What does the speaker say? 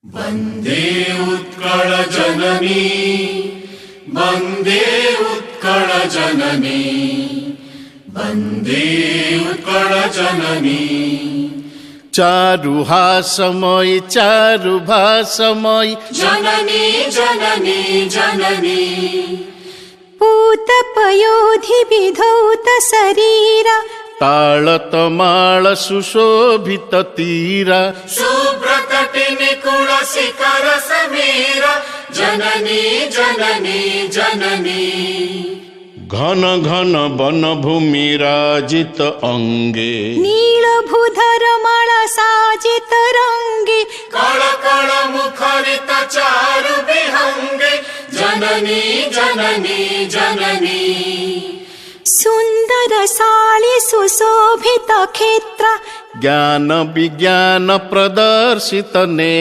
वन्दे उत्कल जननी वन्दे उत्कल जननी वन्दे उत्कल जननी। चारुहासमयी चारुभासमयी जननी जननी जननी। पूतपयोधि विधौत शरीरा ताळतमाळ सुशोभित तीरा शुभ्रतटी निकुल शिखर समीरा। जननी जननी जननी। घन घन वनभूमि राजित अंगे नीलभूधर माला साजित रंगे कळ कळ मुखरित चारु विहंगे। जननी जननी जननी। सुंदर साळी सुशोभित क्षेत्र ज्ञान विज्ञान प्रदर्शित नेत्र